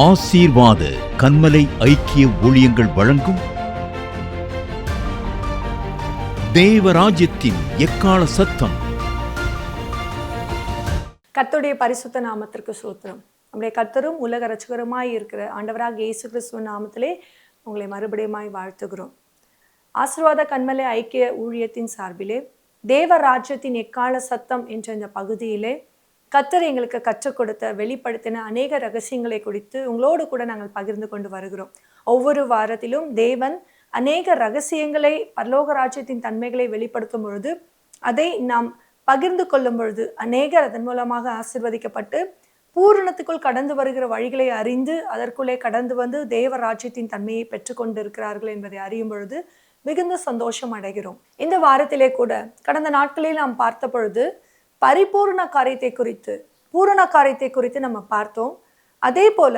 ஆசீர்வாத கன்மலை ஐக்கிய ஊழியங்கள் வழங்கும் தேவராஜ்யத்தின் எக்கால சத்தம். கர்த்தருடைய பரிசுத்த நாமத்திற்கு ஸ்தோத்திரம். நம்முடைய கர்த்தரும் உலக இரட்சகருமாய் இருக்கிற ஆண்டவராக இயேசு கிறிஸ்துவின் நாமத்திலே உங்களை மறுபடியுமாய் வாழ்த்துகிறோம். ஆசீர்வாத கன்மலை ஐக்கிய ஊழியத்தின் சார்பிலே தேவராஜ்யத்தின் எக்கால சத்தம் என்ற இந்த பகுதியிலே கர்த்தர் எங்களுக்கு கற்றுக் கொடுத்த வெளிப்படுத்தின அநேக ரகசியங்களை குறித்து உங்களோடு கூட நாங்கள் பகிர்ந்து கொண்டு வருகிறோம். ஒவ்வொரு வாரத்திலும் தேவன் அநேக ரகசியங்களை, பரலோக ராஜ்யத்தின் தன்மைகளை வெளிப்படுத்தும் பொழுது அதை நாம் பகிர்ந்து கொள்ளும் பொழுது அநேகர் அதன் மூலமாக ஆசீர்வதிக்கப்பட்டு பூரணத்துக்குள் கடந்து வருகிற வழிகளை அறிந்து அதற்குள்ளே கடந்து வந்து தேவ ராஜ்யத்தின் தன்மையை பெற்றுக்கொண்டு இருக்கிறார்கள் என்பதை அறியும் பொழுது மிகுந்த சந்தோஷம் அடைகிறோம். இந்த வாரத்திலே கூட கடந்த நாட்களில் நாம் பார்த்த பொழுது பரிபூர்ண காரியத்தை குறித்து, பூரண காரியத்தை குறித்து நம்ம பார்த்தோம். அதே போல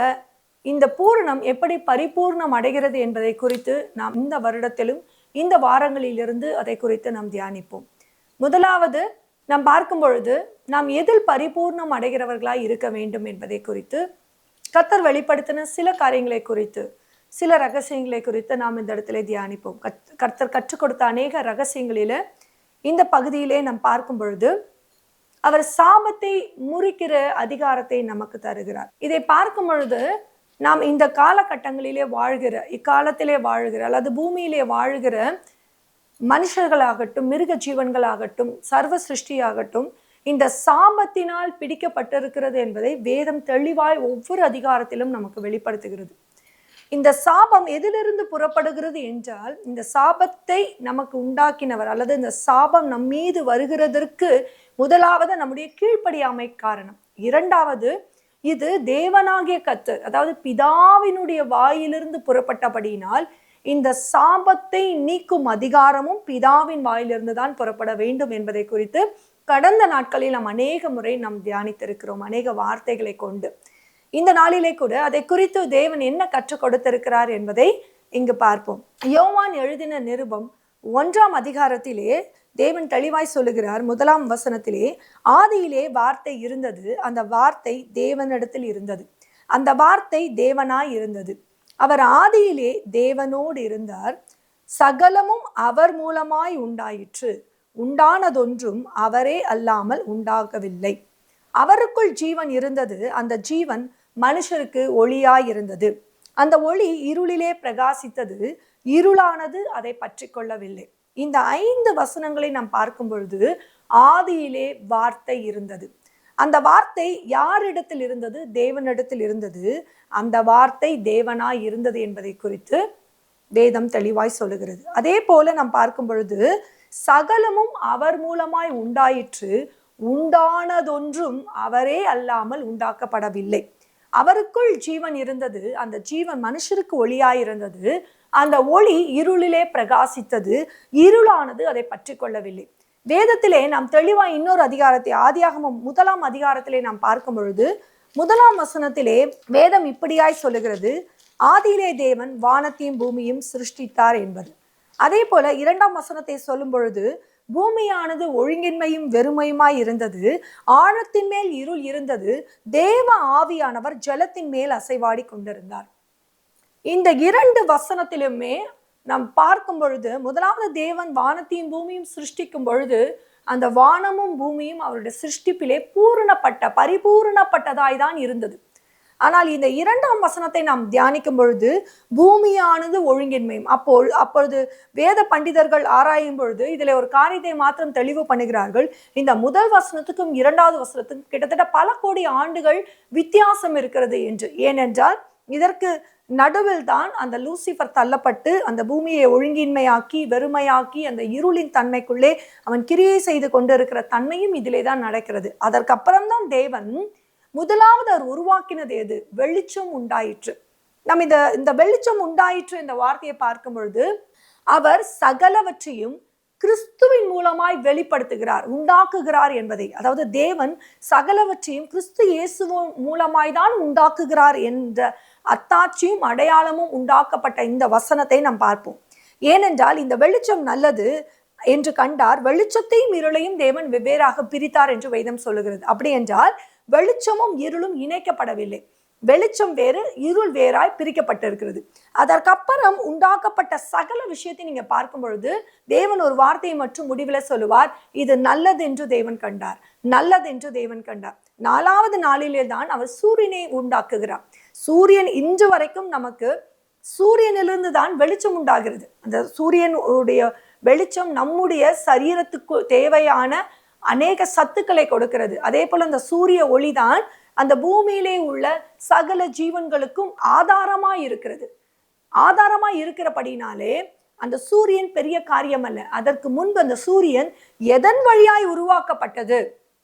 இந்த பூரணம் எப்படி பரிபூர்ணம் அடைகிறது என்பதை குறித்து நாம் இந்த வருடத்திலும் இந்த வாரங்களிலிருந்து அதை குறித்து நாம் தியானிப்போம். முதலாவது நாம் பார்க்கும் பொழுது நாம் எதில் பரிபூர்ணம் அடைகிறவர்களாய் இருக்க வேண்டும் என்பதை குறித்து கர்த்தர் வெளிப்படுத்தின சில காரியங்களை குறித்து, சில ரகசியங்களை குறித்து நாம் இந்த இடத்துல தியானிப்போம். கர்த்தர் கற்றுக் கொடுத்த அநேக ரகசியங்களில இந்த பகுதியிலே நாம் பார்க்கும் பொழுது அவர் சாபத்தை முறிக்கிற அதிகாரத்தை நமக்கு தருகிறார். இதை பார்க்கும் பொழுது நாம் இந்த காலகட்டங்களிலே வாழ்கிற, இக்காலத்திலே வாழ்கிற அல்லது பூமியிலே வாழ்கிற மனுஷர்களாகட்டும், மிருக ஜீவன்களாகட்டும், சர்வ சிருஷ்டியாகட்டும், இந்த சாபத்தினால் பிடிக்கப்பட்டிருக்கிறது என்பதை வேதம் தெளிவாய் ஒவ்வொரு அதிகாரத்திலும் நமக்கு வெளிப்படுத்துகிறது. இந்த சாபம் எதிலிருந்து புறப்படுகிறது என்றால், இந்த சாபத்தை நமக்கு உண்டாக்கினவர் அல்லது இந்த சாபம் நம் மீது வருகிறதற்கு முதலாவது நம்முடைய கீழ்ப்படியாமை காரணம். இரண்டாவது, இது தேவனாகிய கர்த்தர், அதாவது பிதாவினுடைய வாயிலிருந்து புறப்பட்டபடியினால் இந்த சாபத்தை நீக்கும் அதிகாரமும் பிதாவின் வாயிலிருந்து தான் புறப்பட வேண்டும் என்பதை குறித்து கடந்த நாட்களில் நாம் அநேக முறை நாம் தியானித்திருக்கிறோம், அநேக வார்த்தைகளை கொண்டு. இந்த நாளிலே கூட அதை குறித்து தேவன் என்ன கற்றுக் கொடுத்திருக்கிறார் என்பதை இங்கு பார்ப்போம். யோவான் எழுதின நிருபம் 1ஆம் அதிகாரத்திலே தேவன் தெளிவாய் சொல்லுகிறார். 1ஆம் வசனத்திலே, ஆதியிலே வார்த்தை இருந்தது, அந்த வார்த்தை தேவனிடத்தில் இருந்தது, அந்த வார்த்தை தேவனாய் இருந்தது, அவர் ஆதியிலே தேவனோடு இருந்தார், சகலமும் அவர் மூலமாய் உண்டாயிற்று, உண்டானதொன்றும் அவரே அல்லாமல் உண்டாகவில்லை, அவருக்குள் ஜீவன் இருந்தது, அந்த ஜீவன் மனுஷருக்கு ஒளியாய் இருந்தது, அந்த ஒளி இருளிலே பிரகாசித்தது, இருளானது அதை பற்றி கொள்ளவில்லை. இந்த 5 வசனங்களை நாம் பார்க்கும் பொழுது ஆதியிலே வார்த்தை இருந்தது, அந்த வார்த்தை யாரிடத்தில் இருந்தது? தேவனிடத்தில் இருந்தது, அந்த வார்த்தை தேவனாய் இருந்தது என்பதை குறித்து வேதம் தெளிவாய் சொல்லுகிறது. அதே போல நாம் பார்க்கும் பொழுது சகலமும் அவர் மூலமாய் உண்டாயிற்று, உண்டானதொன்றும் அவரே அல்லாமல் உண்டாக்கப்படவில்லை, அவருக்குள் ஜீவன் இருந்தது, அந்த ஜீவன் மனுஷருக்கு ஒளியாயிருந்தது, அந்த ஒளி இருளிலே பிரகாசித்தது, இருளானது அதை பற்றி கொள்ளவில்லை. வேதத்திலே நாம் தெளிவாய் இன்னொரு அதிகாரத்தை, ஆதியாகமம் 1ஆம் அதிகாரத்திலே நாம் பார்க்கும் பொழுது 1ஆம் வசனத்திலே வேதம் இப்படியாய் சொல்லுகிறது, ஆதியிலே தேவன் வானத்தையும் பூமியும் சிருஷ்டித்தார் என்பது. அதே போல 2ஆம் வசனத்தை சொல்லும் பொழுது, பூமியானது ஒழுங்கின்மையும் வெறுமையுமாய் இருந்தது, ஆழத்தின் மேல் இருள் இருந்தது, தேவ ஆவியானவர் ஜலத்தின் மேல் அசைவாடி கொண்டிருந்தார். இந்த 2 வசனத்திலுமே நாம் பார்க்கும் பொழுது, முதலாவது தேவன் வானத்தையும் பூமியும் சிருஷ்டிக்கும் பொழுது அந்த வானமும் பூமியும் அவருடைய சிருஷ்டிப்பிலே பரிபூரணப்பட்டதாய் தான் இருந்தது. ஆனால் இந்த 2ஆம் வசனத்தை நாம் தியானிக்கும் பொழுது பூமியானது ஒழுங்கின்மையும், அப்பொழுது வேத பண்டிதர்கள் ஆராயும் பொழுது இதில் ஒரு காரியத்தை மாத்திரம் தெளிவு பண்ணுகிறார்கள். இந்த முதல் வசனத்துக்கும் 2வது வசனத்துக்கும் கிட்டத்தட்ட பல கோடி ஆண்டுகள் வித்தியாசம் இருக்கிறது என்று. ஏனென்றால் இதற்கு நடுவில் தான் அந்த லூசிபர் தள்ளப்பட்டு அந்த பூமியை ஒழுங்கின்மையாக்கி வெறுமையாக்கி அந்த இருளின் தன்மைக்குள்ளே அவன் கிரியை செய்து கொண்டிருக்கிற தன்மையும் இதிலே தான் நடக்கிறது. அதற்கப்புறம்தான் தேவன் முதலாவது அவர் உருவாக்கினது எது? வெளிச்சம் உண்டாயிற்று. நம்ம இந்த வெளிச்சம் உண்டாயிற்று இந்த வார்த்தையை பார்க்கும் பொழுது அவர் சகலவற்றையும் கிறிஸ்துவின் மூலமாய் வெளிப்படுத்துகிறார், உண்டாக்குகிறார் என்பதை, அதாவது தேவன் சகலவற்றையும் கிறிஸ்து இயேசு மூலமாய் தான் உண்டாக்குகிறார் என்ற அத்தாட்சியும் அடையாளமும் உண்டாக்கப்பட்ட இந்த வசனத்தை நாம் பார்ப்போம். ஏனென்றால் இந்த வெளிச்சம் நல்லது என்று கண்டார், வெளிச்சத்தையும் இருளையும் தேவன் வெவ்வேறாக பிரித்தார் என்று வேதம் சொல்லுகிறது. அப்படி என்றால் வெளிச்சமும் இருளும் இணைக்கப்படவில்லை. வெளிச்சம் வேறு, இருள் வேறாய் பிரிக்கப்பட்டிருக்கிறது. அதற்கப்புறம் உண்டாக்கப்பட்ட சகல விஷயத்தை நீங்க பார்க்கும் பொழுது தேவன் ஒரு வார்த்தையை மற்றும் முடிவுல சொல்லுவார், இது நல்லது என்று தேவன் கண்டார், நல்லது என்று தேவன் கண்டார். 4வது நாளிலே தான் அவர் சூரியனை உண்டாக்குகிறார். சூரியன் இன்று வரைக்கும் நமக்கு சூரியனிலிருந்து தான் வெளிச்சம் உண்டாகிறது. அந்த சூரியனுடைய வெளிச்சம் நம்முடைய சரீரத்துக்கு தேவையான அநேக சத்துக்களை கொடுக்கிறது. அதே போல அந்த சூரிய ஒளிதான் அந்த பூமியிலே உள்ள சகல ஜீவன்களுக்கும் ஆதாரமாய் இருக்கிறது. ஆதாரமாய் இருக்கிறபடினாலே அந்த சூரியன் பெரிய காரியம் அல்ல. அதற்கு முன்பு அந்த சூரியன் எதன் வழியாய் உருவாக்கப்பட்டது?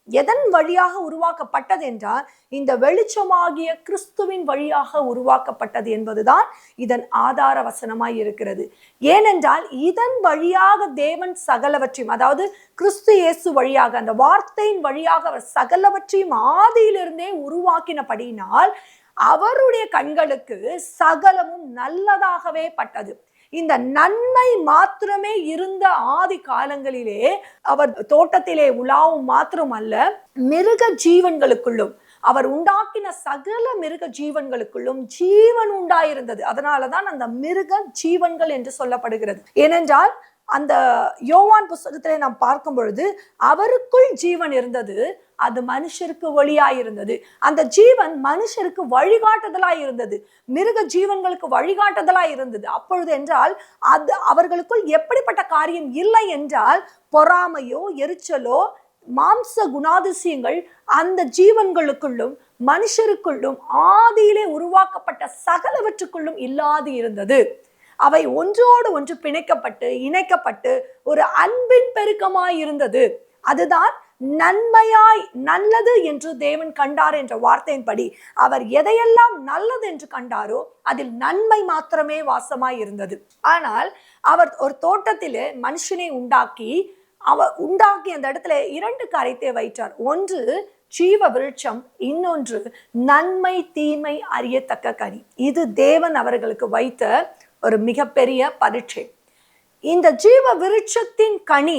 எதன் வழியாக உருவாக்கப்பட்டது என்றால் இந்த வெளிச்சமாகிய கிறிஸ்துவின் வழியாக உருவாக்கப்பட்டது என்பதுதான் இதன் ஆதார வசனமாய் இருக்கிறது. ஏனென்றால் இதன் வழியாக தேவன் சகலவற்றையும், அதாவது கிறிஸ்து இயேசு வழியாக, அந்த வார்த்தையின் வழியாக அவர் சகலவற்றையும் ஆதியிலிருந்தே உருவாக்கினபடியினால் அவருடைய கண்களுக்கு சகலமும் நல்லதாகவே பட்டது. இந்த நன்மை மாத்திரமே இருந்த ஆதி காலங்களிலே அவர் தோட்டத்திலே உலாவும் மாத்திரமல்ல, மிருக ஜீவன்களுக்குள்ளும், அவர் உண்டாக்கின சகல மிருக ஜீவன்களுக்குள்ளும் ஜீவன் உண்டாயிருந்தது. அதனாலதான் அந்த மிருக ஜீவன்கள் என்று சொல்லப்படுகிறது. ஏனென்றால் அந்த யோவான் புஸ்தகத்திலே நாம் பார்க்கும் பொழுது அவருக்குள் ஜீவன் இருந்தது, அது மனுஷருக்கு ஒளியாயிருந்தது. அந்த ஜீவன் மனுஷருக்கு வழிகாட்டுதலாய் இருந்தது, மிருக ஜீவன்களுக்கு வழிகாட்டுதலாய் இருந்தது. அப்பொழுது என்றால் அது அவர்களுக்குள் எப்படிப்பட்ட காரியம் இல்லை என்றால் பொறாமையோ எரிச்சலோ மாம்ச குணாதிசயங்கள் அந்த ஜீவன்களுக்குள்ளும் மனுஷருக்குள்ளும் ஆதியிலே உருவாக்கப்பட்ட சகலவற்றுக்குள்ளும் இல்லாது இருந்தது. அவை ஒன்றோடு ஒன்று பிணைக்கப்பட்டு இணைக்கப்பட்டு ஒரு அன்பின் பெருக்கமாய் இருந்தது. அதுதான் நன்மையாய் நல்லது என்று தேவன் கண்டார் என்ற வார்த்தையின்படி அவர் எதையெல்லாம் நல்லது என்று கண்டாரோ அதில் நன்மை மாத்திரமே வாசமாய் இருந்தது. ஆனால் அவர் ஒரு தோட்டத்திலே மனுஷனை உண்டாக்கி அந்த இடத்துல 2 காரியத்தை வைத்தார். ஒன்று ஜீவ விருட்சம், இன்னொன்று நன்மை தீமை அறியத்தக்க கனி. இது தேவன் அவர்களுக்கு வைத்த ஒரு மிகப்பெரிய பரீட்சை. இந்த ஜீவ விருட்சத்தின் கனி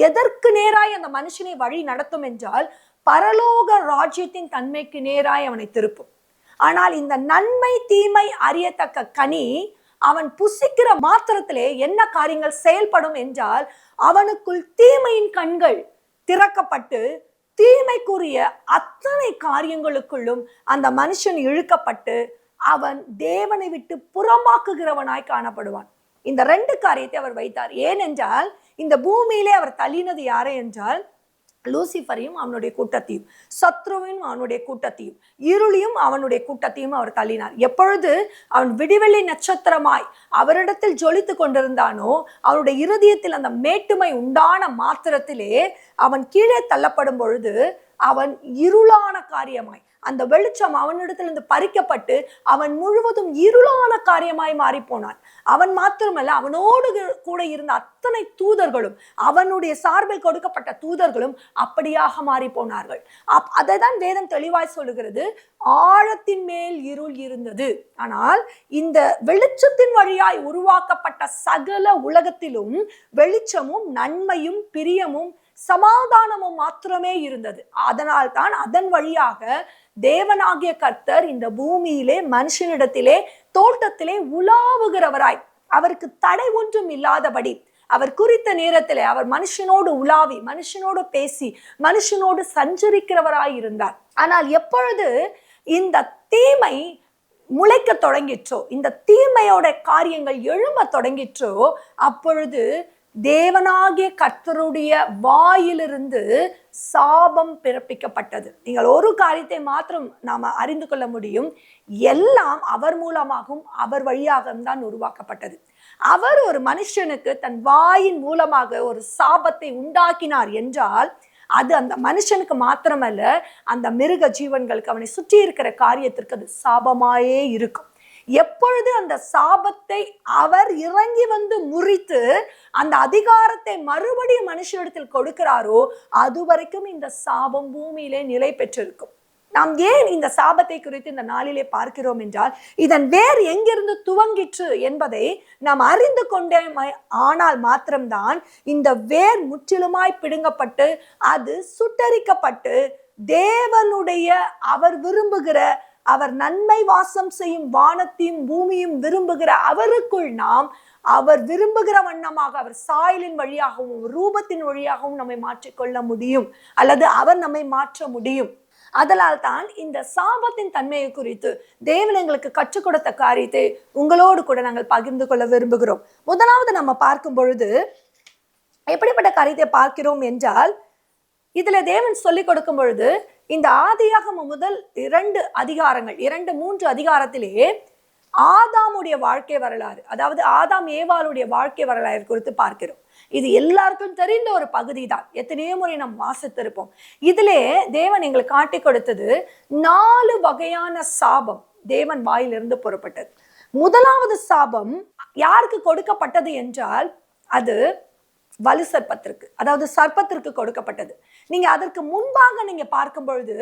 எதற்கு நேராய் அந்த மனுஷனை வழி நடத்தும் என்றால் பரலோக ராஜ்யத்தின் தன்மைக்கு நேராய் அவனை திருப்பும். ஆனால் இந்த நன்மை தீமை அறியத்தக்க கனி அவன் புசிக்கிற மாத்திரத்திலே என்ன காரியங்கள் செயல்படும் என்றால் அவனுக்குள் தீமையின் கண்கள் திறக்கப்பட்டு தீமைக்குரிய அத்தனை காரியங்களுக்குள்ளும் அந்த மனுஷன் இழுக்கப்பட்டு அவன் தேவனை விட்டு புறம்பாக்குகிறவனாய் காணப்படுவான். இந்த 2 காரியத்தை அவர் வைத்தார். ஏனென்றால் இந்த பூமியிலே அவர் தள்ளினது யாரை என்றால் லூசிஃபரையும் அவனுடைய கூட்டத்தையும், சத்ருவையும் அவனுடைய கூட்டத்தையும், இருளையும் அவனுடைய கூட்டத்தையும் அவர் தள்ளினார். எப்பொழுது அவன் விடிவெள்ளி நட்சத்திரமாய் அவரிடத்தில் ஜொலித்து கொண்டிருந்தானோ அவனுடைய இருதயத்தில் அந்த மேட்டுமை உண்டான மாத்திரத்திலே அவன் கீழே தள்ளப்படும் பொழுது அவன் இருளான காரியமாய் அந்த வெளிச்சம் அவனிடத்திலிருந்து பறிக்கப்பட்டு அவன் முழுவதும் இருளான காரியமாய் மாறி போனான். அவன் மாத்திரமல்ல, அவனோடு கூட இருந்த அத்தனை தூதர்களும், அவனுடைய சார்பில் கொடுக்கப்பட்ட தூதர்களும் அப்படியாக மாறி போனார்கள். அதை தான் வேதம் தெளிவாய் சொல்லுகிறது, ஆழத்தின் மேல் இருள் இருந்தது. ஆனால் இந்த வெளிச்சத்தின் வழியாய் உருவாக்கப்பட்ட சகல உலகத்திலும் வெளிச்சமும் நன்மையும் பிரியமும் சமாதானமும் மாத்திரமே இருந்தது. அதனால் தான் அதன் வழியாக தேவனாகிய கர்த்தர் இந்த பூமியிலே மனுஷனிடத்திலே தோட்டத்திலே உலாவுகிறவராய், அவருக்கு தடை ஒன்றும் இல்லாதபடி அவர் குறித்த நேரத்திலே அவர் மனுஷனோடு உலாவி மனுஷனோடு பேசி மனுஷனோடு சஞ்சரிக்கிறவராய் இருந்தார். ஆனால் எப்பொழுது இந்த தீமை முளைக்க தொடங்கிற்றோ, இந்த தீமையோட காரியங்கள் எழும்ப தொடங்கிற்றோ, அப்பொழுது தேவனாகிய கர்த்தருடைய வாயிலிருந்து சாபம் பிறப்பிக்கப்பட்டது. நீங்கள் ஒரு காரியத்தை மாத்திரம் நாம அறிந்து கொள்ள முடியும், எல்லாம் அவர் மூலமாகவும் அவர் வழியாகவும் தான் உருவாக்கப்பட்டது. அவர் ஒரு மனுஷனுக்கு தன் வாயின் மூலமாக ஒரு சாபத்தை உண்டாக்கினார் என்றால் அது அந்த மனுஷனுக்கு மாத்திரமல்ல, அந்த மிருக ஜீவன்களுக்கு அவனை சுற்றி இருக்கிற காரியத்திற்கு அது சாபமாயே இருக்கும். எப்பொழுது அந்த சாபத்தை அவர் இறங்கி வந்து முறித்து அந்த அதிகாரத்தை மறுபடியும் மனுஷனிடத்தில் கொடுக்கிறாரோ அது வரைக்கும் இந்த சாபம் பூமியிலே நிலை பெற்றிருக்கும். நாம் ஏன் இந்த சாபத்தை குறித்து இந்த நாளிலே பார்க்கிறோம் என்றால் இதன் வேர் எங்கிருந்து துவங்கிற்று என்பதை நாம் அறிந்து கொண்டே ஆனால் மாத்திரம்தான் இந்த வேர் முற்றிலுமாய் பிடுங்கப்பட்டு அது சுட்டரிக்கப்பட்டு தேவனுடைய அவர் விரும்புகிற அவர் நன்மை வாசம் செய்யும் வானத்தையும் பூமியும் விரும்புகிற அவருக்குள் நாம் அவர் விரும்புகிற வண்ணமாக அவர் சாயலின் வழியாகவும் ரூபத்தின் வழியாகவும் நம்மை மாற்றிக்கொள்ள முடியும், அல்லது அவர் நம்மை மாற்ற முடியும். அதனால் தான் இந்த சாபத்தின் தன்மையை குறித்து தேவன் எங்களுக்கு கற்றுக் கொடுத்த காரியத்தை உங்களோடு கூட நாங்கள் பகிர்ந்து கொள்ள விரும்புகிறோம். முதலாவது நம்ம பார்க்கும் பொழுது எப்படிப்பட்ட காரியத்தை பார்க்கிறோம் என்றால், இதுல தேவன் சொல்லிக் கொடுக்கும் பொழுது இந்த ஆதியாகமம் முதல் 2-3 அதிகாரத்திலே ஆதாமுடைய வாழ்க்கை வரலாறு, அதாவது ஆதாம் ஏவாளுடைய வாழ்க்கை வரலாறு குறித்து பார்க்கிறோம். இது எல்லாருக்கும் தெரிந்த ஒரு பகுதி தான், எத்தனையோ முறை நாம் வாசித்திருப்போம். இதிலே தேவன் எங்களுக்கு காட்டி கொடுத்தது 4 வகையான சாபம் தேவன் வாயிலிருந்து புறப்பட்டது. முதலாவது சாபம் யாருக்கு கொடுக்கப்பட்டது என்றால், அது வலு சர்ப்பத்திற்கு, அதாவது சர்ப்பத்திற்கு கொடுக்கப்பட்டது. நீங்க அதற்கு முன்பாக நீங்க பார்க்கும் பொழுது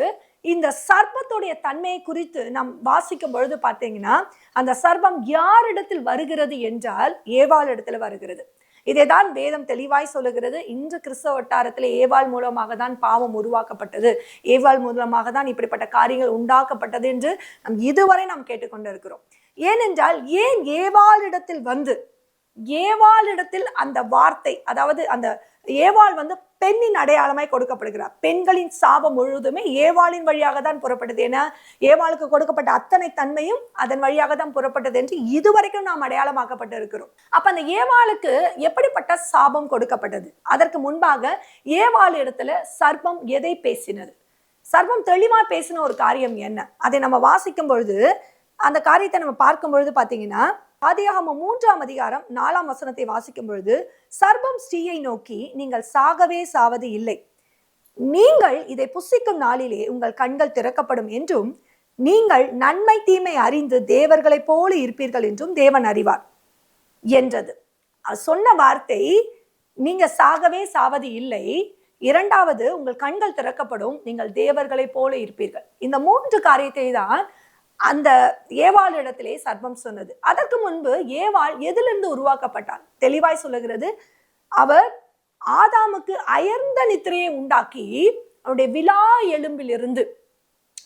இந்த சர்ப்பத்துடைய தன்மையை குறித்து நாம் வாசிக்கும் பொழுது பார்த்தீங்கன்னா, அந்த சர்ப்பம் யாரிடத்தில் வருகிறது என்றால் ஏவாள் இடத்துல வருகிறது. இதைதான் வேதம் தெளிவாய் சொல்லுகிறது. இன்று கிறிஸ்தவ வட்டாரத்தில் ஏவாள் மூலமாக தான் பாவம் உருவாக்கப்பட்டது, ஏவாள் மூலமாக தான் இப்படிப்பட்ட காரியங்கள் உண்டாக்கப்பட்டது என்று இதுவரை நாம் கேட்டுக்கொண்டிருக்கிறோம். ஏனென்றால் ஏன் ஏவாளிடத்தில் வந்து ஏவாளிடத்தில் அந்த வார்த்தை, அதாவது அந்த ஏவாள் பெண்ணின் அடையாளமாய் கொடுக்கப்படுகிறார். பெண்களின் சாபம் முழுவதுமே ஏவாளின் வழியாக தான் புறப்பட்டது. ஏன்னா ஏவாளுக்கு கொடுக்கப்பட்ட அத்தனை தன்மையும் அதன் வழியாக தான் புறப்பட்டது என்று இதுவரைக்கும் நாம் அடையாளமாக்கப்பட்டு இருக்கிறோம். அப்ப அந்த ஏவாளுக்கு எப்படிப்பட்ட சாபம் கொடுக்கப்பட்டது? அதற்கு முன்பாக ஏவாள் இடத்துல சர்ப்பம் எதை பேசினது? சர்ப்பம் தெளிவா பேசின ஒரு காரியம் என்ன? அதை நம்ம வாசிக்கும் பொழுது, அந்த காரியத்தை நம்ம பார்க்கும் பொழுது பாத்தீங்கன்னா, ஆதியாகமம் 3ஆம் அதிகாரம் 4ஆம் வசனத்தை வாசிக்கும் பொழுது, சர்ப்பம் ஸ்ரீயை நோக்கி, நீங்கள் சாகவே சாவது இல்லை, நீங்கள் இதை புசிக்கும் நாளிலே உங்கள் கண்கள் திறக்கப்படும் என்றும், நீங்கள் நன்மை தீமை அறிந்து தேவர்களைப் போல இருப்பீர்கள் என்றும் தேவன் அறிவார் என்றது. சொன்ன வார்த்தை, நீங்க சாகவே சாவது இல்லை, இரண்டாவது உங்கள் கண்கள் திறக்கப்படும், நீங்கள் தேவர்களைப் போல இருப்பீர்கள். இந்த 3 காரியத்தை தான் அந்த ஏவாள் இடத்திலே சர்ப்பம் சொன்னது. அதற்கு முன்பு ஏவாள் எதிலிருந்து உருவாக்கப்பட்டாள்? தெளிவாய் சொல்லுகிறது, அவர் ஆதாமுக்கு அயர்ந்த நித்திரையை உண்டாக்கி அவருடைய விலா எலும்பிலிருந்து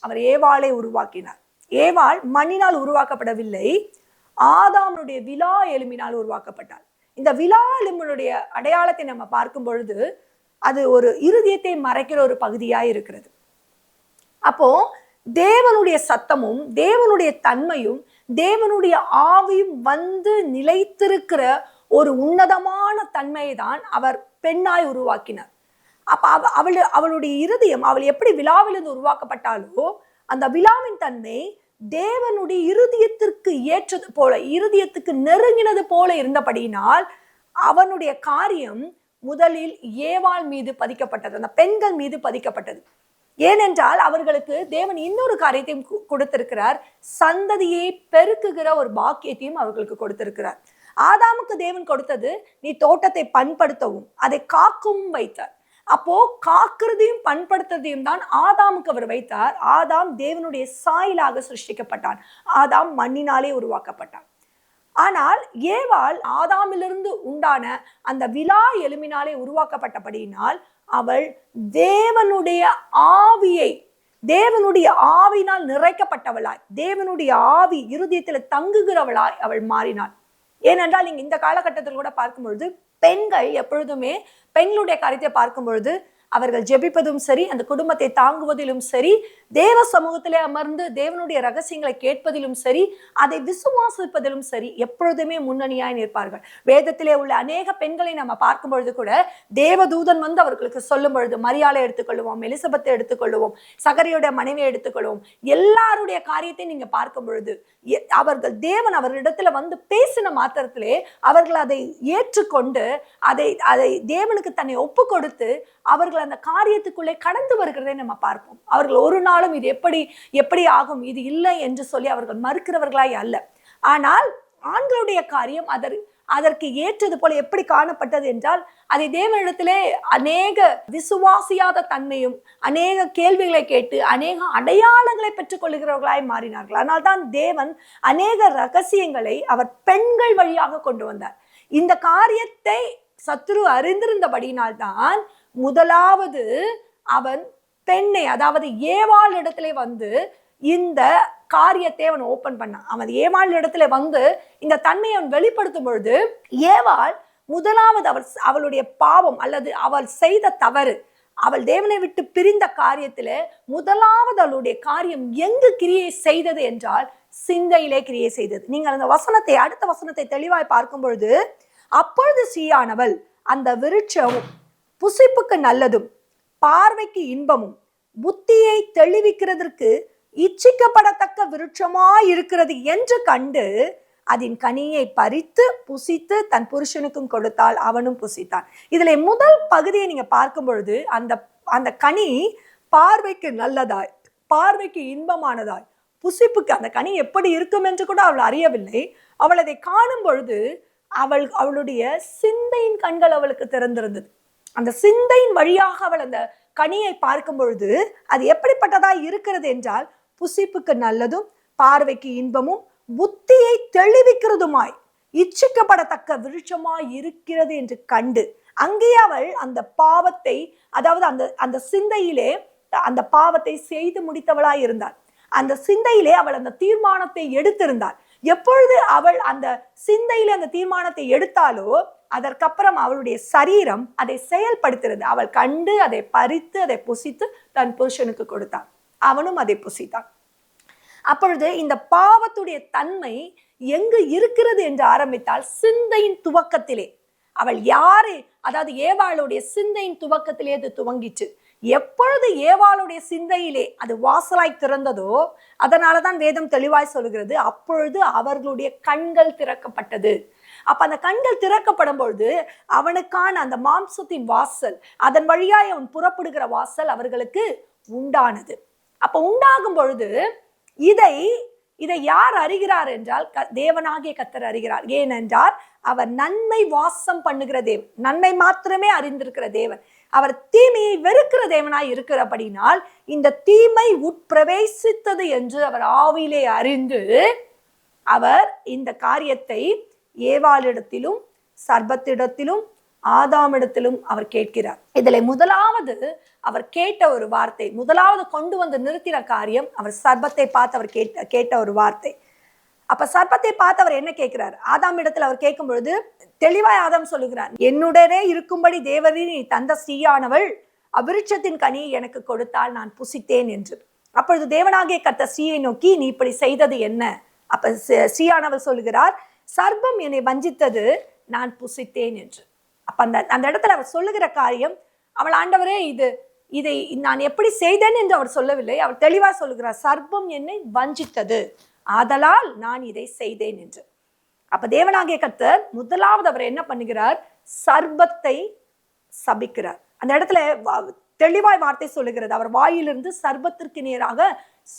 அவர் ஏவாளை உருவாக்கினார். ஏவாள் மண்ணினால் உருவாக்கப்படவில்லை, ஆதாமுடைய விலா எலும்பினால் உருவாக்கப்பட்டாள். இந்த விலா எலும்பினுடைய அடையாளத்தை நம்ம பார்க்கும் பொழுது அது ஒரு இருதயத்தை மறைக்கிற ஒரு பகுதியாய் இருக்கிறது. அப்போ தேவனுடைய சத்தமும் தேவனுடைய தன்மையும் தேவனுடைய ஆவியும் நிலைத்திருக்கிற ஒரு உன்னதமான தன்மையை தான் அவர் பெண்ணாய் உருவாக்கினார். அப்ப அவளுடைய இருதயம், அவள் எப்படி விழாவிலிருந்து உருவாக்கப்பட்டாலோ அந்த விழாவின் தன்மை தேவனுடைய இருதயத்திற்கு ஏற்றது போல, இருதயத்துக்கு நெருங்கினது போல இருந்தபடியினால் அவனுடைய காரியம் முதலில் ஏவாள் மீது பதிக்கப்பட்டது, அந்த பெண்கள் மீது பதிக்கப்பட்டது. ஏனென்றால் அவர்களுக்கு தேவன் இன்னொரு காரியத்தையும் கொடுத்திருக்கிறார், சந்ததியை பெருக்குகிற ஒரு பாக்கியத்தையும் அவர்களுக்கு கொடுத்திருக்கிறார். ஆதாமுக்கு தேவன் கொடுத்தது, நீ தோட்டத்தை பண்படுத்தவும் அதை காக்கவும் வைத்தார். அப்போ காக்கிறதையும் பண்படுத்துறதையும் தான் ஆதாமுக்கு அவர் வைத்தார். ஆதாம் தேவனுடைய சாயலாக சிருஷ்டிக்கப்பட்டான், ஆதாம் மண்ணினாலே உருவாக்கப்பட்டான். ஆனால் ஏவாள் ஆதாமிலிருந்து உண்டான அந்த விலா எலும்பினாலே உருவாக்கப்பட்டபடியினால் அவள் தேவனுடைய ஆவியினால் நிறைக்கப்பட்டவளாய், தேவனுடைய ஆவி இருதயத்தில் தங்குகிறவளாய் அவள் மாறினாள். ஏனென்றால் நீங்க இந்த காலகட்டத்தில் கூட பார்க்கும் பொழுது பெண்கள் எப்பொழுதுமே பெண்களுடைய காரியத்தை பார்க்கும் பொழுது அவர்கள் ஜெபிப்பதும் சரி, அந்த குடும்பத்தை தாங்குவதிலும் சரி, தேவ சமூகத்திலே அமர்ந்து தேவனுடைய ரகசியங்களை கேட்பதிலும் சரி, அதை விசுவாசிப்பதிலும் சரி, எப்பொழுதுமே முன்னணியாய் நிற்பார்கள். வேதத்திலே உள்ள அநேக பெண்களை நம்ம பார்க்கும் பொழுது கூட தேவதூதன் அவர்களுக்கு சொல்லும் பொழுது, மரியாளை எடுத்துக்கொள்வோம், எலிசபெத்தை எடுத்துக்கொள்வோம், சகரியோட மனைவியை எடுத்துக்கொள்வோம், எல்லாருடைய காரியத்தை நீங்க பார்க்கும் பொழுது அவர்கள் தேவன் அவர்களிடத்துல பேசின மாத்திரத்திலே அவர்கள் அதை ஏற்றுக்கொண்டு அதை தேவனுக்கு தன்னை ஒப்பு கொடுத்து அவர்கள் அந்த காரியத்துக்குள்ளே கடந்து வருகிறதை நம்ம பார்ப்போம். அவர்கள் ஒரு நாளும் இது எப்படி ஆகும், இது இல்லை என்று சொல்லி அவர்கள் மறுக்கிறவர்களாய் அல்ல. ஆனால் ஆண்களுடைய காரியம் அதற்கு ஏற்றது போல எப்படி காணப்பட்டது என்றால், அதை தேவனிடத்திலே அநேக விசுவாசியாத தன்மையும் அநேக கேள்விகளை கேட்டு அநேக அடையாளங்களை பெற்றுக் கொள்ளுகிறவர்களாய் மாறினார்கள். அதனால்தான் தேவன் அநேக ரகசியங்களை அவர் பெண்கள் வழியாக கொண்டு வந்தார். இந்த காரியத்தை சத்துரு அறிந்திருந்தபடியினால்தான் முதலாவது அவன் பெண்ணை, அதாவது ஏவாள் இடத்திலே இந்த காரியத்தை அவன் ஓபன் பண்ணான். அவன் ஏவாள் இடத்துல வந்து இந்த தன்மையை அவன் வெளிப்படுத்தும் பொழுது, ஏவாள் முதலாவது அவளுடைய பாவம் அல்லது அவள் செய்த தவறு, அவள் தேவனை விட்டு பிரிந்த காரியத்துல முதலாவது அவளுடைய காரியம் எங்கு கிரியை செய்தது என்றால் சிந்தையிலே கிரியை செய்தது. நீங்கள் அந்த வசனத்தை, அடுத்த வசனத்தை தெளிவாய் பார்க்கும் பொழுது, அப்பொழுது ஸ்திரீயானவள் அந்த விருட்சம் புசிப்புக்கு நல்லதும் பார்வைக்கு இன்பமும் புத்தியை தெளிவிக்கிறதற்கு இச்சிக்கப்படத்தக்க விருட்சமாய் இருக்கிறது என்று கண்டு அதன் கனியை பறித்து புசித்து தன் புருஷனுக்கும் கொடுத்தாள், அவனும் புசித்தான். இதுல முதல் பகுதியை நீங்க பார்க்கும் பொழுது அந்த கனி பார்வைக்கு நல்லதாய், பார்வைக்கு இன்பமானதாய், புசிப்புக்கு அந்த கனி எப்படி இருக்கும் என்று கூட அவள் அறியவில்லை. அவள் அதை காணும் பொழுது அவளுடைய சிந்தையின் கண்கள் அவளுக்கு திறந்திருந்தது. அந்த சிந்தையின் வழியாக அவள் அந்த கனியை பார்க்கும் பொழுது அது எப்படிப்பட்டதாய் இருக்கிறது என்றால் புசிப்புக்கு நல்லதும் பார்வைக்கு இன்பமும் புத்தியை தெளிவிக்கிறதுமாய் இச்சிக்கப்படத்தக்க விருட்சமாய் இருக்கிறது என்று கண்டு அங்கே அவள் அந்த பாவத்தை, அதாவது அந்த சிந்தையிலே அந்த பாவத்தை செய்து முடித்தவளாய் இருந்தாள். அந்த சிந்தையிலே அவள் அந்த தீர்மானத்தை எடுத்திருந்தாள். எப்பொழுது அவள் அந்த சிந்தையிலே அந்த தீர்மானத்தை எடுத்தாலோ அதற்கப்புறம் அவளுடைய சரீரம் அதை செயல்படுத்துறது. அவள் கண்டு அதை பறித்து அதை புசித்து தன் புருஷனுக்கு கொடுத்தாள், அவனும் அதை புசித்தான். அப்பொழுது இந்த பாவத்துடைய தன்மை எங்கு இருக்கிறது என்று ஆரம்பித்தால் சிந்தையின் துவக்கத்திலே. அவள் யாரு, அதாவது ஏவாளுடைய சிந்தையின் திறந்திலே அது துவங்கிச்சு. எப்பொழுது ஏவாளுடைய சிந்தையிலே அது வாசலாய் திறந்ததோ அதனாலதான் வேதம் தெளிவாய் சொல்கிறது, அப்பொழுது அவர்களுடைய கண்கள் திறக்கப்பட்டது. அப்ப அந்த கண்கள் திறக்கப்படும் பொழுது அவனுக்கான அந்த மாம்சத்தின் வாசல், அதன் வழியாய் அவன் புறப்படுகிற வாசல் அவர்களுக்கு உண்டானது. அப்ப உண்டாகும் பொழுது இதை யார் அறிகிறார் என்றால் தேவனாகிய கர்த்தர் அறிகிறார். ஏனென்றால் அவர் நன்மை வாசம் பண்ணுகிற தேவன், நன்மை மாத்திரமே அறிந்திருக்கிற தேவன். அவர் தீமையை வெறுக்கிற தேவனாய் இருக்கிறபடினால் இந்த தீமை உட்பிரவேசித்தது என்று அவர் ஆவியிலே அறிந்து அவர் இந்த காரியத்தை ஏவாளிடத்திலும் சர்பத்திடத்திலும் ஆதாமிடத்திலும் அவர் கேட்கிறார். இதுல முதலாவது அவர் கேட்ட ஒரு வார்த்தை, முதலாவது கொண்டு வந்து நிறுத்தின காரியம், அவர் சர்பத்தை பார்த்து அவர் கேட்ட ஒரு வார்த்தை. அப்ப சர்பத்தை பார்த்து அவர் என்ன கேட்கிறார்? ஆதாம் இடத்துல அவர் கேட்கும் பொழுது தெளிவாய் ஆதாம் சொல்லுகிறார், என்னுடனே இருக்கும்படி தேவரீர் நீ தந்த ஸ்திரீயானவள் அவிருட்சத்தின் கனியை எனக்கு கொடுத்தால் நான் புசித்தேன் என்று. அப்பொழுது தேவனாகிய கர்த்தர் ஸ்திரீயை நோக்கி, நீ இப்படி செய்தது என்ன? அப்ப ஸ்திரீயானவள் சொல்லுகிறார், சர்பம் என்னை வஞ்சித்தது, நான் புசித்தேன் என்று. அப்ப அந்த இடத்துல அவர் சொல்லுகிற காரியம், அவள் ஆண்டவரே இதை நான் எப்படி செய்தேன் என்று அவர் சொல்லவில்லை. அவர் தெளிவா சொல்லுகிறார், சர்பம் என்னை வஞ்சித்தது, ஆதலால் நான் இதை செய்தேன் என்று. அப்ப தேவனாகிய கர்த்தர் முதலாவது அவர் என்ன பண்ணுகிறார்? சர்பத்தை சபிக்கிறார். அந்த இடத்துல தெளிவாய் வார்த்தை சொல்லுகிறது, அவர் வாயிலிருந்து சர்பத்திற்கு நேராக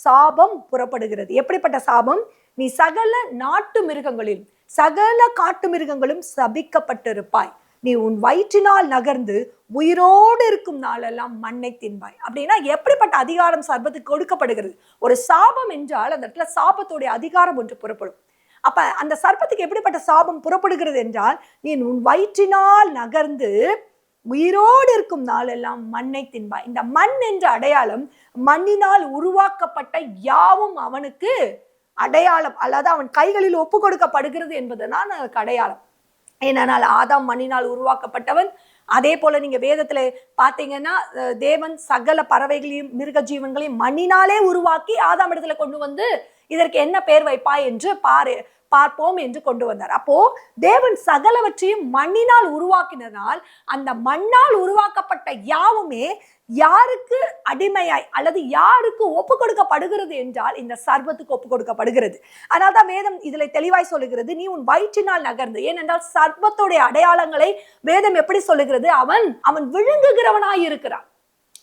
சாபம் புறப்படுகிறது. எப்படிப்பட்ட சாபம்? நீ சகல நாட்டு மிருகங்களில் சகல காட்டு மிருகங்களும் சபிக்கப்பட்டிருப்பாய், நீ உன் வயிற்றினால் நகர்ந்து உயிரோடு இருக்கும் நாளெல்லாம் மண்ணை தின்பாய். அப்படின்னா எப்படிப்பட்ட அதிகாரம் சர்பத்துக்கு கொடுக்கப்படுகிறது? ஒரு சாபம் என்றால் அந்த இடத்துல சாபத்துடைய அதிகாரம் ஒன்று புறப்படும். அப்ப அந்த சர்பத்துக்கு எப்படிப்பட்ட சாபம் புறப்படுகிறது என்றால், நீ உன் வயிற்றினால் நகர்ந்து உயிரோடு இருக்கும் நாளெல்லாம் மண்ணை தின்பாய். இந்த மண் என்ற அடையாளம் மண்ணினால் உருவாக்கப்பட்ட யாவும் அவனுக்கு அடையாளம், அல்லது அவன் கைகளில் ஒப்பு கொடுக்கப்படுகிறது என்பதுதான் அதற்கு அடையாளம். ஏனென்றால் ஆதாம் மண்ணினால் உருவாக்கப்பட்டவன். அதே போல நீங்க வேதத்துல பாத்தீங்கன்னா தேவன் சகல பறவைகளையும் மிருக ஜீவன்களையும் மண்ணினாலே உருவாக்கி ஆதாம் இடத்துல கொண்டு வந்து இதற்கு என்ன பெயர் வைப்பாய் என்று பார்ப்போம் என்று கொண்டு வந்தார். அப்போ தேவன் சகலவற்றையும் மண்ணினால் உருவாக்கினால் அந்த மண்ணால் உருவாக்கப்பட்ட யாவுமே யாருக்கு அடிமையாய் அல்லது யாருக்கு ஒப்பு கொடுக்கப்படுகிறது என்றால் இந்த சர்பத்துக்கு ஒப்பு கொடுக்கப்படுகிறது. அதனால்தான் வேதம் இதுல தெளிவாய் சொல்லுகிறது, நீ உன் வயிற்றினால் நகர்ந்து. ஏனென்றால் சர்பத்துடைய அடையாளங்களை வேதம் எப்படி சொல்லுகிறது? அவன் விழுங்குகிறவனாய் இருக்கிறான்.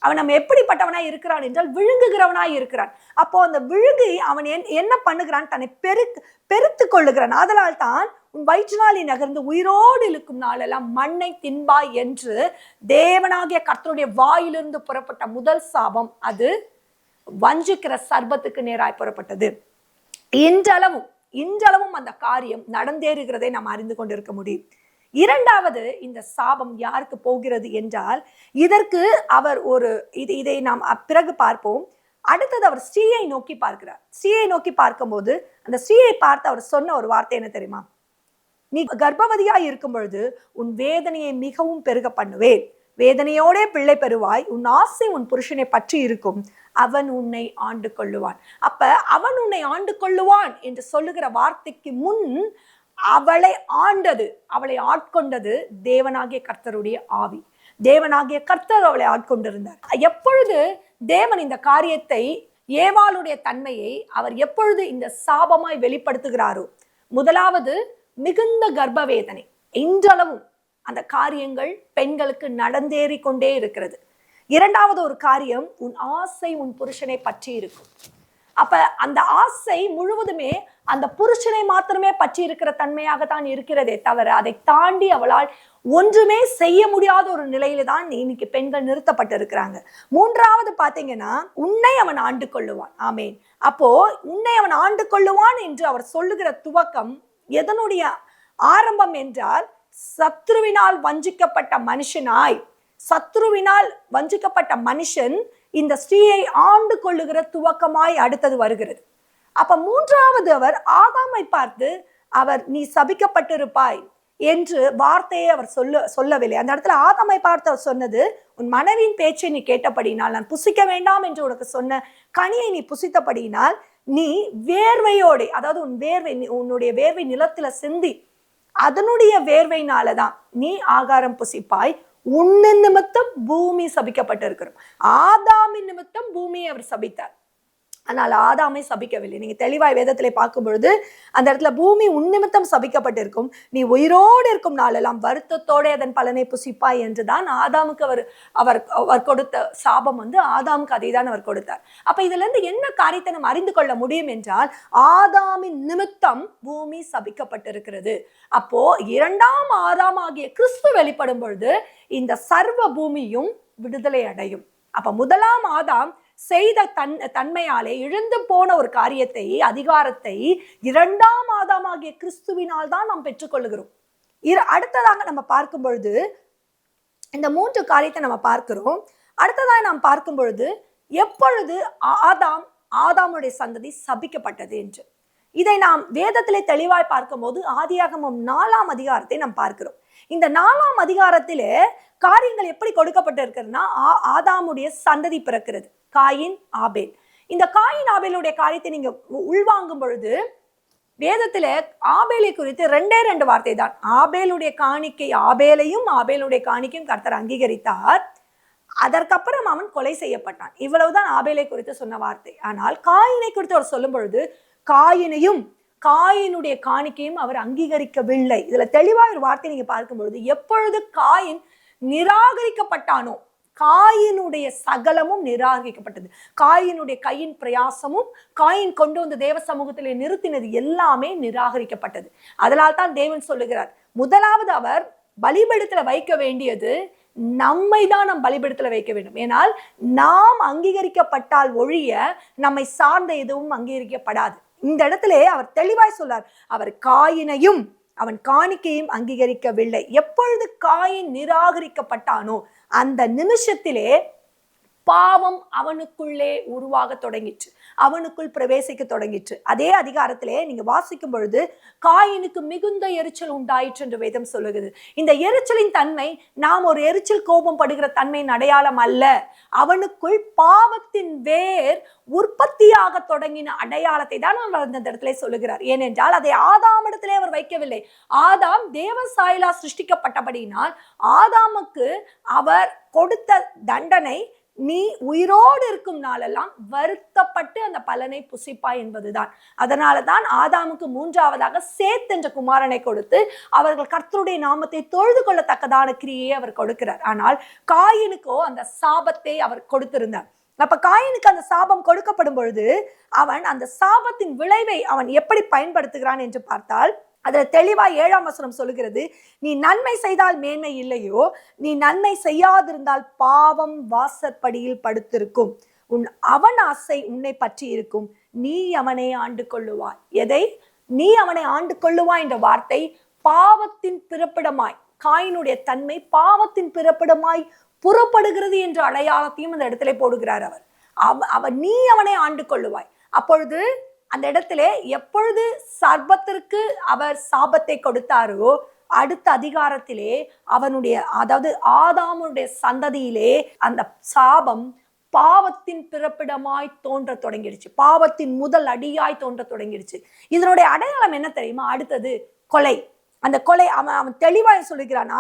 அவன் நம்ம எப்படிப்பட்டவனாய் இருக்கிறான் என்றால் விழுங்குகிறவனாய் இருக்கிறான். அப்போ அந்த விழுங்கி அவன் என்ன பண்ணுகிறான்? தன்னை பெருத்து கொள்ளுகிறான். அதனால் தான் உன் வயிற்றினால் நீ நகர்ந்து உயிரோடு இருக்கும் நாளெல்லாம் மண்ணை தின்பாய் என்று தேவனாகிய கர்த்தருடைய வாயிலிருந்து புறப்பட்ட முதல் சாபம் அது வஞ்சிக்கிற சர்பத்துக்கு நேராய் புறப்பட்டது. இன்றளவும் அந்த காரியம் நடந்தேறுகிறதை நாம் அறிந்து கொண்டிருக்க முடியும். இரண்டாவது, இந்த சாபம் யாருக்கு போகிறது என்றால், இதற்கு அவர் இதை நாம் பிறகு பார்ப்போம். அடுத்தது அவர் ஸ்ரீயை நோக்கி பார்க்கிறார். ஸ்ரீயை நோக்கி பார்க்கும்போது அந்த ஸ்ரீயை பார்த்து அவர் சொன்ன ஒரு வார்த்தை என்ன தெரியுமா? நீ கர்ப்பவதியாய் இருக்கும் பொழுது உன் வேதனையை மிகவும் பெருக பண்ணுவேன், வேதனையோட பிள்ளை பெறுவாய், உன் ஆசை உன் புருஷனை பற்றி இருக்கும், அவன் உன்னை ஆண்டு கொள்ளுவான். அப்ப அவன் உன்னை ஆண்டு கொள்ளுவான் என்று சொல்லுகிற வார்த்தைக்கு முன் அவளை ஆண்டது, அவளை ஆட்கொண்டது தேவனாகிய கர்த்தருடைய ஆவி. தேவனாகிய கர்த்தர் அவளை ஆட்கொண்டிருந்தார். எப்பொழுது தேவன் இந்த காரியத்தை, ஏவாளுடைய தன்மையை அவர் எப்பொழுது இந்த சாபமாய் வெளிப்படுத்துகிறாரோ, முதலாவது மிகுந்த கர்ப்பவேதனை, இன்றளவும் அந்த காரியங்கள் பெண்களுக்கு நடந்தேறி கொண்டே இருக்கிறது. இரண்டாவது ஒரு காரியம், உன் ஆசை உன் புருஷனை பற்றி இருக்கும். அப்ப அந்த ஆசை முழுவதுமே அந்த புருஷனை மாத்திரமே பற்றி இருக்கிற தன்மையாக தான் இருக்கிறதே தவிர, அதை தாண்டி அவளால் ஒன்றுமே செய்ய முடியாத ஒரு நிலையில தான் இன்னைக்கு பெண்கள் நிறுத்தப்பட்டிருக்கிறாங்க. மூன்றாவது பாத்தீங்கன்னா, உன்னை அவன் ஆண்டு கொள்ளுவான். ஆமேன். அப்போ உன்னை அவன் ஆண்டு கொள்ளுவான் என்று அவர் சொல்லுகிற துவக்கம் எதனுடைய ஆரம்பம் என்றால், சத்ருவினால் வஞ்சிக்கப்பட்ட மனுஷனாய், சத்ருவினால் வஞ்சிக்கப்பட்ட மனுஷன் இந்த ஸ்ரீயை ஆண்டு கொள்ளுகிற துவக்கமாய் அடுத்தது வருகிறது. அப்ப மூன்றாவது அவர் ஆதாமை பார்த்து, அவர் நீ சபிக்கப்பட்டிருப்பாய் என்று வார்த்தையை அவர் சொல்லவில்லை. அந்த இடத்துல ஆதாமை பார்த்து அவர் சொன்னது, உன் மனைவியின் பேச்சை நீ கேட்டபடினால், நான் புசிக்க வேண்டாம் என்று உனக்கு சொன்ன கனியை நீ புசித்தபடினால், நீ வேர்வையோடு, அதாவது உன் வேர்வை, உன்னுடைய வேர்வை நிலத்துல சிந்தி அதனுடைய வேர்வையினாலதான் நீ ஆகாரம் புசிப்பாய், உன்னின் நிமித்தம் பூமி சபிக்கப்பட்டிருக்கிறோம். ஆதாமின் நிமித்தம் பூமியை அவர் சபித்தார், ஆனால் ஆதாமை சபிக்கவில்லை. நீங்க தெளிவாய் வேதத்திலே பார்க்கும் பொழுது அந்த இடத்துல பூமி உன் நிமித்தம் சபிக்கப்பட்டிருக்கும், நீ உயிரோடு இருக்கும் நாளெல்லாம் வருத்தத்தோட அதன் பலனை புசிப்பாய் என்றுதான் ஆதாமுக்கு அவர் கொடுத்த சாபம் ஆதாமுக்கு அதை தான் அவர் கொடுத்தார். அப்ப இதுல இருந்து என்ன காரியத்தை நம்ம அறிந்து கொள்ள முடியும் என்றால், ஆதாமின் நிமித்தம் பூமி சபிக்கப்பட்டிருக்கிறது. அப்போ இரண்டாம் ஆதாம் ஆகிய கிறிஸ்து வெளிப்படும் பொழுது இந்த சர்வ பூமியும் விடுதலை அடையும். அப்ப முதலாம் ஆதாம் செய்த தன்மையாலே இழந்து போன ஒரு காரியத்தை, அதிகாரத்தை இரண்டாம் ஆதாமாகிய கிறிஸ்துவினால் தான் நாம் பெற்றுக்கொள்ளுகிறோம். அடுத்ததாக நம்ம பார்க்கும் பொழுது இந்த மூன்று காரியத்தை நம்ம பார்க்கிறோம். அடுத்ததாக நாம் பார்க்கும் பொழுது, எப்பொழுது ஆதாமுடைய சந்ததி சபிக்கப்பட்டது என்று இதை நாம் வேதத்திலே தெளிவாய் பார்க்கும் போது ஆதியாகமம் 4ஆம் அதிகாரத்தை நாம் பார்க்கிறோம். இந்த 4ஆம் அதிகாரத்திலே காரியங்கள் எப்படி கொடுக்கப்பட்டிருக்கிறதுனா, ஆதாமுடைய சந்ததி பிறக்கிறது, காயின் ஆபேல். இந்த காயின் ஆபேலுடைய காரியத்தை நீங்க உள்வாங்கும் பொழுது வேதத்துல ஆபேலை குறித்து 2 வார்த்தை தான். ஆபேலுடைய காணிக்கை, ஆபேலையும் ஆபேலுடைய காணிக்கையும் கர்த்தர் அங்கீகரித்தார், அதற்கப்புறம் அவன் கொலை செய்யப்பட்டான். இவ்வளவுதான் ஆபேலை குறித்து சொன்ன வார்த்தை. ஆனால் காயினை குறித்து அவர் சொல்லும் பொழுது காயினையும் காயினுடைய காணிக்கையும் அவர் அங்கீகரிக்கவில்லை. இதுல தெளிவா ஒரு வார்த்தை நீங்க பார்க்கும் பொழுது, எப்பொழுது காயின் நிராகரிக்கப்பட்டானோ, காயினுடைய சகலமும் நிராகரிக்கப்பட்டது. காயினுடைய கையின் பிரயாசமும், காயின் கொண்டு வந்து தேவ சமூகத்திலே நிறுத்தினது எல்லாமே நிராகரிக்கப்பட்டது. அதனால் தான் தேவன் சொல்லுகிறார், முதலாவது அவர் பலிபீடத்துல வைக்க வேண்டியது நம்மை தான் நாம் பலிபீடத்துல வைக்க வேண்டும். ஏனால் நாம் அங்கீகரிக்கப்பட்டால் ஒழிய நம்மை சார்ந்த எதுவும் அங்கீகரிக்கப்படாது. இந்த இடத்திலே அவர் தெளிவாய் சொல்லார், அவர் காயினையும் அவன் காணிக்கையும் அங்கீகரிக்கவில்லை. எப்பொழுது காயின் நிராகரிக்கப்பட்டானோ அந்த நிமிஷத்திலே பாவம் அவனுக்குள்ளே உருவாக தொடங்கிற்று, அவனுக்குள் பிரவேசிக்க தொடங்கிற்று. அதே அதிகாரத்திலே நீங்க வாசிக்கும் பொழுது காயினுக்கு மிகுந்த எரிச்சல் உண்டாயிற்று என்று வேதம் சொல்லுகிறது. இந்த எரிச்சலின் தன்மை நாம் ஒரு எரிச்சல் கோபம் படுகிற தன்மையின் அடையாளம் அல்ல, அவனுக்குள் பாவத்தின் வேர் உற்பத்தியாக தொடங்கின அடையாளத்தை தான் அவர் அந்த இடத்திலே சொல்லுகிறார். ஏனென்றால் அதை ஆதாமிடத்திலே அவர் வைக்கவில்லை. ஆதாம் தேவ சாயலா சிருஷ்டிக்கப்பட்டபடியினால் ஆதாமுக்கு அவர் கொடுத்த தண்டனை, நீ உயிரோடு இருக்கும் நாளெல்லாம் வருத்தப்பட்டு அந்த பலனை புசிப்பாய் என்பதுதான். அதனாலதான் ஆதாமுக்கு மூன்றாவதாக சேத் என்ற குமாரனை கொடுத்து அவர்கள் கர்த்தருடைய நாமத்தை தொழுது கொள்ளத்தக்கதான கிரியையை அவர் கொடுக்கிறார். ஆனால் காயினுக்கோ அந்த சாபத்தை அவர் கொடுத்திருந்தார். அப்ப காயினுக்கு அந்த சாபம் கொடுக்கப்படும் பொழுது அவன் அந்த சாபத்தின் விளைவை அவன் எப்படி பயன்படுத்துகிறான் என்று பார்த்தால், அதுல தெளிவா 7ஆம் வசனம் சொல்லுகிறது, நீ நன்மை செய்தால் மேன்மை இல்லையோ, நீ நன்மை செய்யாதிருந்தால் பாவம் வாசற்படியில் படுத்திருக்கும், அவன் ஆசை உன்னை பற்றி இருக்கும், நீ அவனை ஆண்டு கொள்ளுவாய். எதை நீ அவனை ஆண்டு கொள்ளுவாய் என்ற வார்த்தை பாவத்தின் பிறப்பிடமாய், காயினுடைய தன்மை பாவத்தின் பிறப்பிடமாய் புறப்படுகிறது என்ற அடையாளத்தையும் அந்த இடத்துல போடுகிறார் அவர். நீ அவனை ஆண்டு கொள்ளுவாய். அப்பொழுது அந்த இடத்திலே எப்பொழுது சர்ப்பத்திற்கு அவர் சாபத்தை கொடுத்தாரோ, அடுத்த அதிகாரத்திலே அவனுடைய, அதாவது ஆதாமுடைய சந்ததியிலே அந்த சாபம் பாவத்தின் பிறப்பிடமாய் தோன்ற தொடங்கிடுச்சு. பாவத்தின் முதல் அடியாய் தோன்ற தொடங்கிடுச்சு. இதனுடைய அடையாளம் என்ன தெரியுமா? அடுத்தது கொலை. அந்த கொலை அவன் தெளிவாய் சொல்லுகிறான்.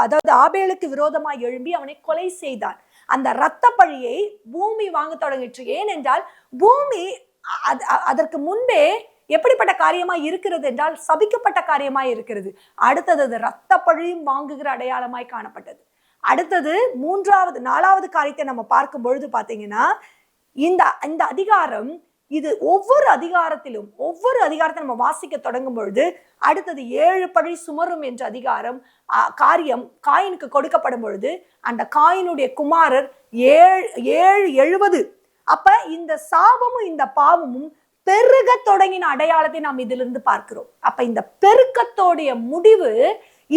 அதாவது ஆபேலுக்கு விரோதமாய் எழும்பி அவனை கொலை செய்தான். அந்த இரத்த பழியை பூமி வாங்க தொடங்கிடுச்சு. ஏனென்றால் பூமி அதற்கு முன்பே எப்படிப்பட்ட காரியமாய் இருக்கிறது என்றால் சபிக்கப்பட்ட காரியமாய் இருக்கிறது. அடுத்தது இரத்த பழியும் வாங்குகிற அடையாளமாய் காணப்பட்டது. அடுத்தது நாலாவது காரியத்தை நம்ம பார்க்கும் பொழுது பாத்தீங்கன்னா, இந்த அதிகாரம், இது ஒவ்வொரு அதிகாரத்தை நம்ம வாசிக்க தொடங்கும் பொழுது அடுத்தது 7 பழி சுமரும் என்ற காரியம் காயினுக்கு கொடுக்கப்படும் பொழுது அந்த காயினுடைய குமாரர் 70. அப்ப இந்த சாபமும் இந்த பாவமும் பெருக தொடங்கின அடையாளத்தை நாம் இதிலிருந்து பார்க்கிறோம். அப்ப இந்த பெருக்கத்தோடைய முடிவு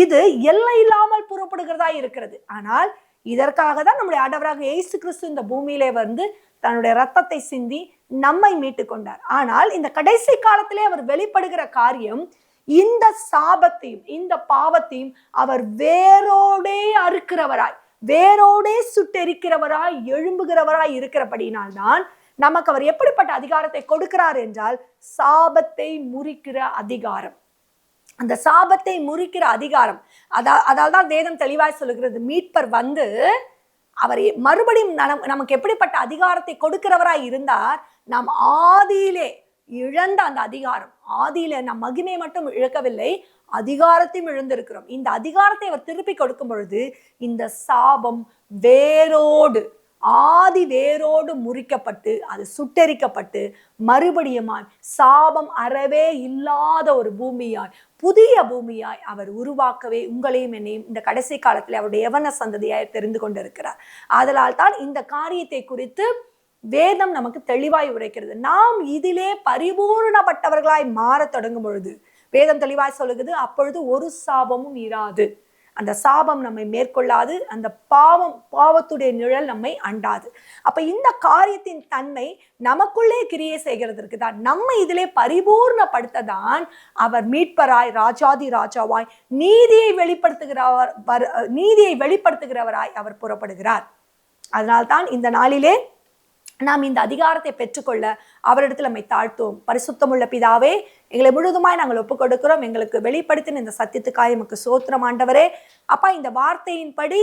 இது எல்லை இல்லாமல் புறப்படுகிறதா இருக்கிறது. ஆனால் இதற்காக தான் நம்முடைய ஆண்டவராக இயேசு கிறிஸ்து இந்த பூமியிலே வந்து தன்னுடைய ரத்தத்தை சிந்தி நம்மை மீட்டு கொண்டார். ஆனால் இந்த கடைசி காலத்திலே அவர் வெளிப்படுகிற காரியம், இந்த சாபத்தையும் இந்த பாவத்தையும் அவர் வேரோடே அறுக்கிறவராய், வேரோடே சுட்டெரிக்கிறவராய், எழும்புகிறவராய் இருக்கிறபடினால்தான் நமக்கு அவர் எப்படிப்பட்ட அதிகாரத்தை கொடுக்கிறார் என்றால், சாபத்தை முறிக்கிற அதிகாரம். அந்த சாபத்தை முறிக்கிற அதிகாரம், அதால்தான் வேதம் தெளிவாய் சொல்லுகிறது, மீட்பர் வந்து அவர் மறுபடியும் நமக்கு எப்படிப்பட்ட அதிகாரத்தை கொடுக்கிறவராய் இருந்தார். நாம் ஆதியிலே இழந்த அந்த அதிகாரம், ஆதியில நம் மகிமையை மட்டும் இழக்கவில்லை, அதிகாரத்தையும் இழந்திருக்கிறோம். இந்த அதிகாரத்தை அவர் திருப்பி கொடுக்கும் பொழுது இந்த சாபம் வேரோடு, ஆதி வேரோடு முறிக்கப்பட்டு அது சுட்டெரிக்கப்பட்டு மறுபடியுமாய் சாபம் அறவே இல்லாத ஒரு பூமியாய், புதிய பூமியாய் அவர் உருவாக்கவே உங்களையும் என்னையும் இந்த கடைசி காலத்தில் அவருடைய யவன சந்ததியாய் தெரிந்து கொண்டிருக்கிறார். ஆதலால் தான் இந்த காரியத்தை குறித்து வேதம் நமக்கு தெளிவாய் உரைக்கிறது. நாம் இதிலே பரிபூர்ணப்பட்டவர்களாய் மாற தொடங்கும் பொழுது வேதம் தெளிவாய் சொல்லுகிறது, அப்பொழுது ஒரு சாபமும் இராது. அந்த சாபம் நம்மை மேற்கொள்ளாது, அந்த பாவத்துடைய நிழல் நம்மை அண்டாது. அப்ப இந்த காரியத்தின் தன்மை நமக்குள்ளே கிரியை செய்கிறதற்கு தான், நம்ம இதிலே பரிபூர்ணப்படுத்ததான் அவர் மீட்பராய், ராஜாதி ராஜாவாய், நீதியை வெளிப்படுத்துகிறவராய் அவர் புறப்படுகிறார். அதனால்தான் இந்த நாளிலே நாம் இந்த அதிகாரத்தை பெற்றுக்கொள்ள அவரிடத்தில் நம்மை தாழ்த்துவோம். பரிசுத்தமுள்ள பிதாவே, எங்களை முழுதுமாய் நாங்கள் ஒப்புக் கொடுக்கிறோம். எங்களுக்கு வெளிப்படுத்தின இந்த சத்தியத்துக்காய் எமக்கு சோத்திரம் ஆண்டவரே. அப்பா, இந்த வார்த்தையின்படி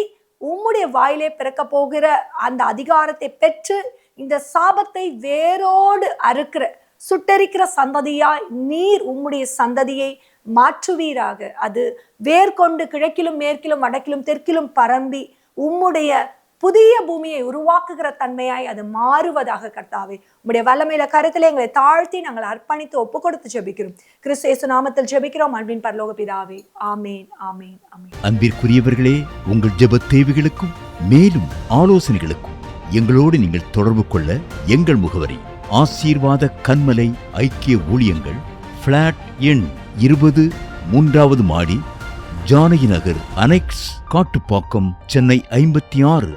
உம்முடைய வாயிலே பிறக்க போகிற அந்த அதிகாரத்தை பெற்று இந்த சாபத்தை வேரோடு அறுக்கிற, சுட்டரிக்கிற சந்ததியாய் நீர் உம்முடைய சந்ததியை மாற்றுவீராக. அது வேர்கொண்டு கிழக்கிலும் மேற்கிலும் வடக்கிலும் தெற்கிலும் பரம்பி உம்முடைய புதிய பூமியை உருவாக்குகிற தன்மையாய் அது மாறுவதாக கர்த்தாவே, உம்முடைய வல்லமையில கருத்திலே எங்களை தாழ்த்தி நாங்கள் அர்ப்பணித்து ஒப்பு கொடுத்து ஜெபிக்கிறோம். கிறிஸ்து இயேசு நாமத்தில் ஜெபிக்கிறோம் அன்பின் பரலோக பிதாவே. ஆமேன், ஆமேன், ஆமேன். அன்பிற்குரியவர்களே, உங்கள் ஜெப தேவைகளுக்கும் மேலும் ஆலோசனைகளுக்கும் எங்களோடு நீங்கள் தொடர்பு கொள்ள எங்கள் முகவரி: ஆசீர்வாத கன்மலை ஐக்கிய ஊழியங்கள், பிளாட் எண் 20, 3வது மாடி, ஜானகி நகர், அனெக்ஸ், காட்டுப்பாக்கம், சென்னை 56.